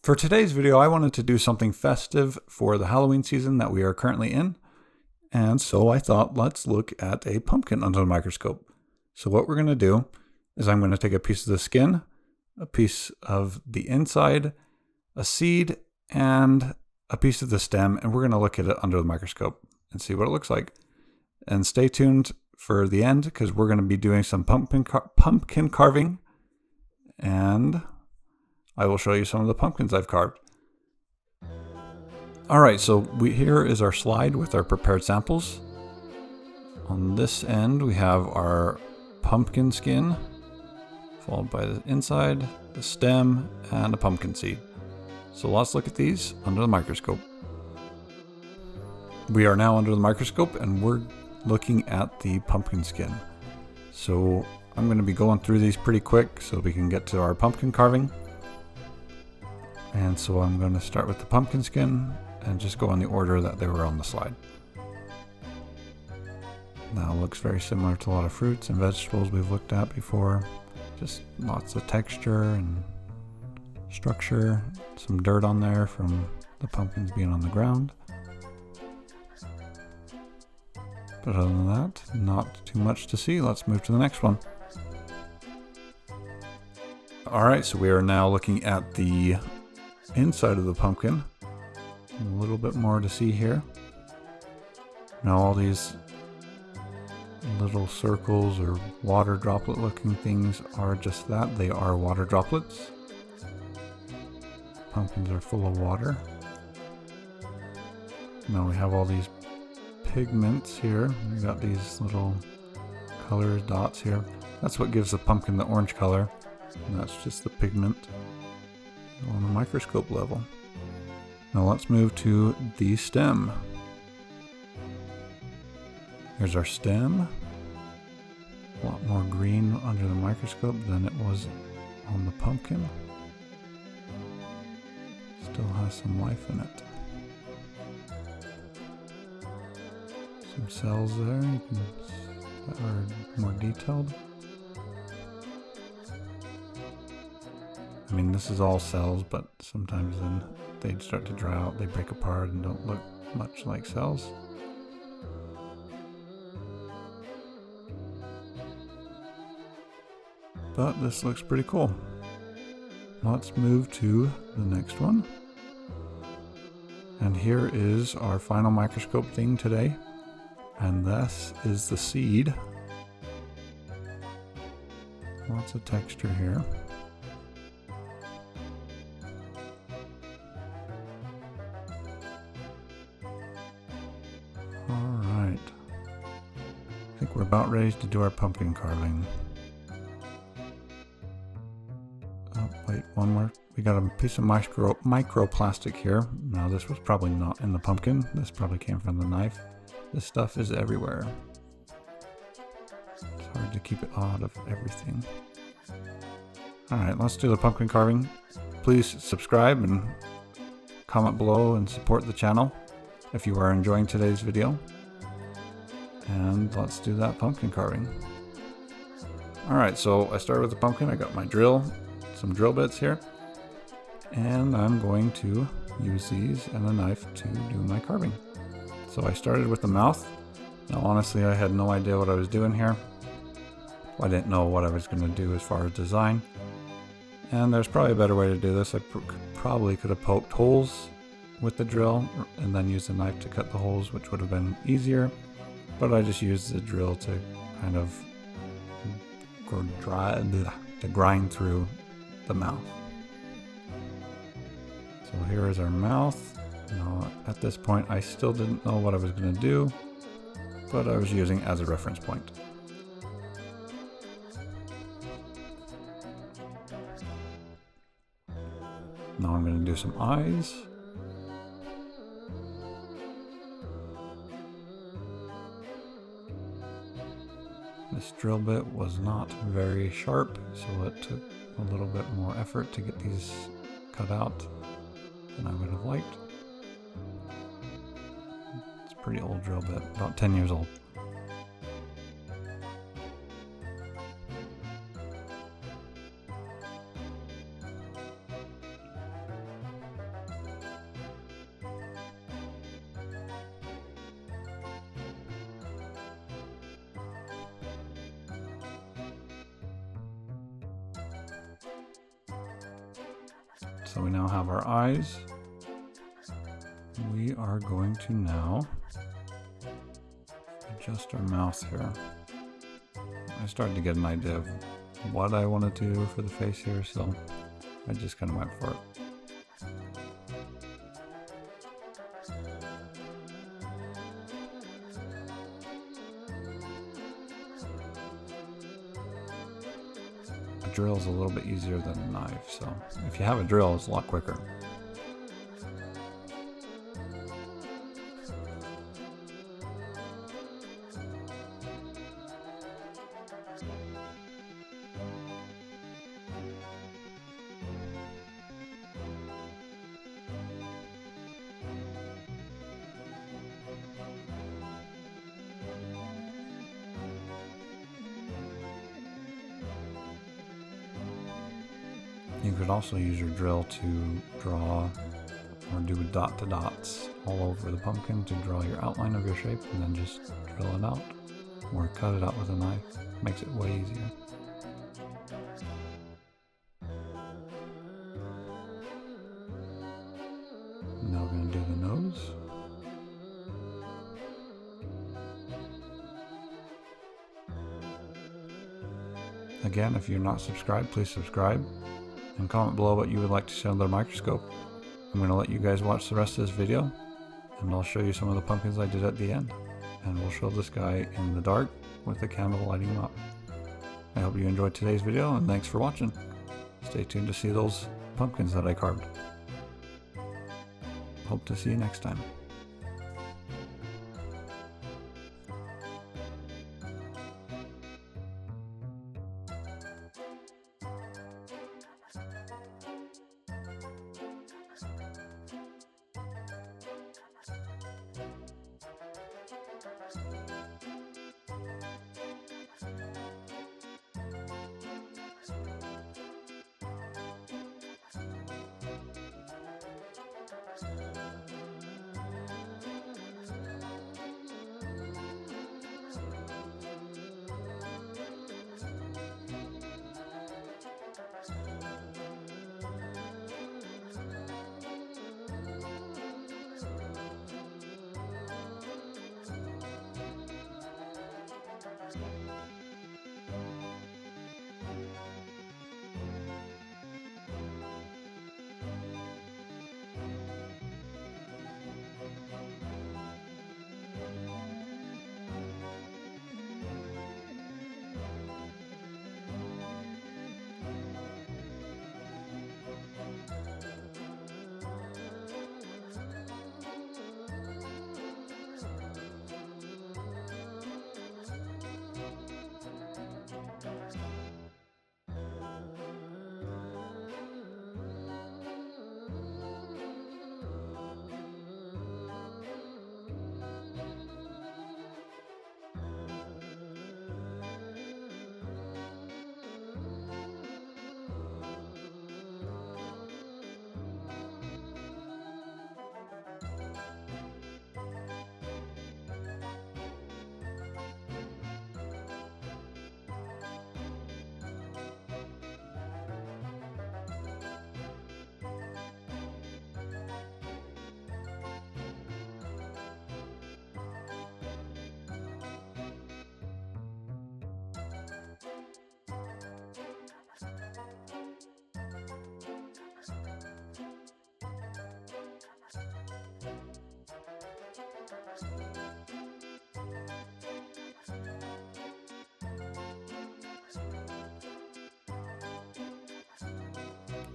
For today's video, I wanted to do something festive for the Halloween season that we are currently in. And so I thought, let's look at a pumpkin under the microscope. So what we're going to do is I'm going to take a piece of the skin, a piece of the inside, a seed, and a piece of the stem, and we're going to look at it under the microscope and see what it looks like. And stay tuned for the end because we're going to be doing some pumpkin carving, and I will show you some of the pumpkins I've carved. Alright, so here is our slide with our prepared samples. On this end we have our pumpkin skin, followed by the inside, the stem, and a pumpkin seed. So let's look at these under the microscope. We are now under the microscope and we're looking at the pumpkin skin. So I'm going to be going through these pretty quick so we can get to our pumpkin carving. And so I'm going to start with the pumpkin skin and just go in the order that they were on the slide. Now it looks very similar to a lot of fruits and vegetables we've looked at before. Just lots of texture and structure. Some dirt on there from the pumpkins being on the ground. But other than that, not too much to see. Let's move to the next one. Alright, so we are now looking at the inside of the pumpkin. A little bit more to see here. Now all these little circles or water droplet looking things are just that. They are water droplets. Pumpkins are full of water. Now we have all these pigments here. We got these little color dots here. That's what gives the pumpkin the orange color. And that's just the pigment on the microscope level. Now let's move to the stem. Here's our stem. A lot more green under the microscope than it was on the pumpkin. Still has some life in it. Some cells there that are more detailed. I mean, this is all cells, but sometimes then they start to dry out, they break apart and don't look much like cells. But this looks pretty cool. Let's move to the next one. And here is our final microscope thing today. And this is the seed. Lots of texture here. Alright. I think we're about ready to do our pumpkin carving. Oh, wait, one more. We got a piece of microplastic here. Now this was probably not in the pumpkin. This probably came from the knife. This stuff is everywhere. It's hard to keep it out of everything. Alright, let's do the pumpkin carving. Please subscribe and comment below and support the channel if you are enjoying today's video. And let's do that pumpkin carving. Alright, so I started with the pumpkin. I got my drill, some drill bits here. And I'm going to use these and a knife to do my carving. So I started with the mouth. Now honestly, I had no idea what I was doing here. I didn't know what I was going to do as far as design. And there's probably a better way to do this. I probably could have poked holes with the drill and then used a knife to cut the holes, which would have been easier. But I just used the drill to kind of grind through the mouth. So here is our mouth. Now at this point I still didn't know what I was going to do, but I was using it as a reference point. Now I'm going to do some eyes. This drill bit was not very sharp, so it took a little bit more effort to get these cut out than I would have liked. It's a pretty old drill bit, about 10 years old. So we now have our eyes. We are going to now adjust our mouth here. I started to get an idea of what I want to do for the face here, so I just kind of went for it. A drill is a little bit easier than a knife, so if you have a drill, it's a lot quicker. You could also use your drill to draw or do dot to dots all over the pumpkin to draw your outline of your shape, and then just drill it out or cut it out with a knife. Makes it way easier. Now we're going to do the nose. Again, if you're not subscribed, please subscribe and comment below what you would like to see under the microscope. I'm going to let you guys watch the rest of this video, and I'll show you some of the pumpkins I did at the end. And we'll show this guy in the dark with the candle lighting him up. I hope you enjoyed today's video, and thanks for watching. Stay tuned to see those pumpkins that I carved. Hope to see you next time.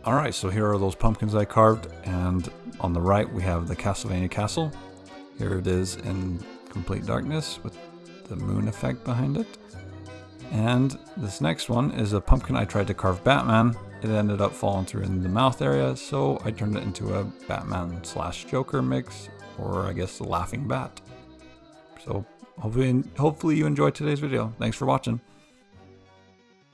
Alright, so here are those pumpkins I carved, and on the right we have the Castlevania castle. Here it is in complete darkness with the moon effect behind it. And this next one is a pumpkin I tried to carve Batman. It ended up falling through in the mouth area, so I turned it into a Batman/Joker mix, or I guess the Laughing Bat. So hopefully you enjoyed today's video. Thanks for watching.